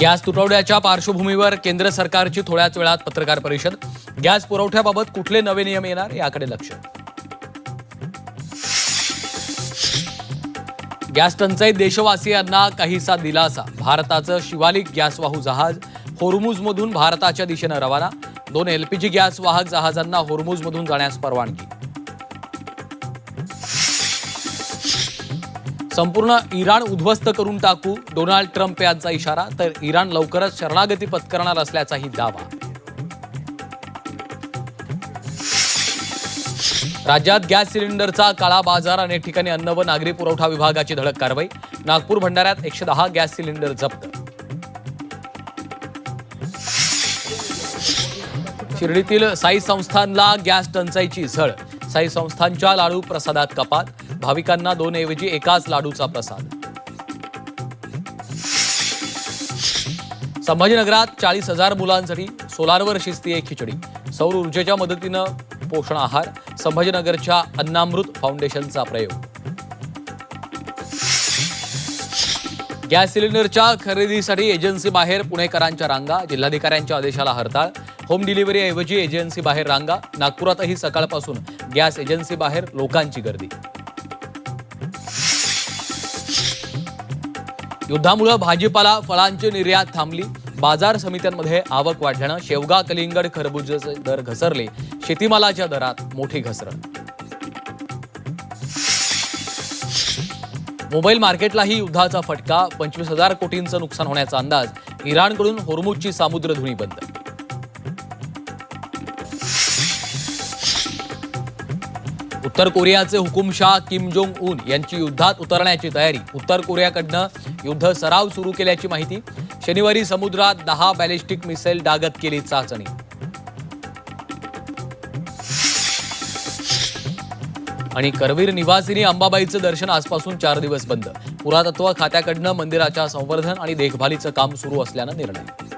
Gas तुटवड्याच्या पार्श्वभूमीवर केंद्र सरकारची थोड्याच वेळात पत्रकार परिषद। गॅस पुरवठ्याबाबत कुठले नवे नियम येणार याकडे लक्ष। गॅस टंचाईत देशवासियांना काहीसा दिलासा। भारताचं शिवालिक गॅसवाहू जहाज होर्मुझमधून भारताच्या दिशेने रवाना। 2 LPG गॅस वाहक जहाजांना होर्मुझमधून जाण्यास परवानगी। संपूर्ण इराण उद्ध्वस्त करून टाकू, डोनाल्ड ट्रम्प यांचा इशारा। तर इराण लवकरच शरणागती पत्करणार असल्याचाही दावा। राज्यात गॅस सिलेंडरचा काळा बाजार। अनेक ठिकाणी अन्न व नागरी पुरवठा विभागाची धडक कारवाई। नागपूर भंडाऱ्यात 110 गॅस सिलेंडर जप्त। शिर्डीतील साई संस्थानला गॅस टंचाईची झळ। साई संस्थानच्या लाडू प्रसादात कपात। भाविकांना 2 ऐवजी एकाच लाडूचा प्रसाद। संभाजीनगरात 40,000 मुलांसाठी सोलारवर शिजतीये खिचडी। सौर ऊर्जेच्या मदतीनं पोषण आहार। संभाजीनगरच्या अन्नामृत फाउंडेशनचा प्रयोग। गॅस सिलेंडरच्या खरेदीसाठी एजन्सी बाहेर पुणेकरांच्या रांगा। जिल्हाधिकाऱ्यांच्या आदेशाला हरताळ। होम डिलिव्हरी ऐवजी एजन्सी बाहेर रांगा। नागपुरातही सकाळपासून गॅस एजन्सी बाहेर लोकांची गर्दी। युद्धामुळे भाजीपाला फळांची निर्यात थांबली। बाजार समित्यांमध्ये आवक वाढल्यानं शेवगा, कलिंगड, खरबुजाचे दर घसरले। शेतीमालाच्या दरात मोठी घसरण। मोबाईल मार्केटलाही युद्धाचा फटका। 25,000 कोटींचं नुकसान होण्याचा अंदाज। इराणकडून होर्मुझची सामुद्रधुनी बंद। उत्तर कोरियाचे हुकुमशाह किम जोंग उन यांची युद्धात उतरण्याची तयारी। उत्तर कोरियाकडनं युद्ध सराव सुरू केल्याची माहिती। शनिवारी समुद्रात 10 बॅलिस्टिक मिसाईल डागत केली चाचणी। आणि करवीर निवासिनी अंबाबाईचं दर्शन आजपासून 4 दिवस बंद। पुरातत्व खात्याकडनं मंदिराच्या संवर्धन आणि देखभालीचं काम सुरू असल्यानं निर्णय।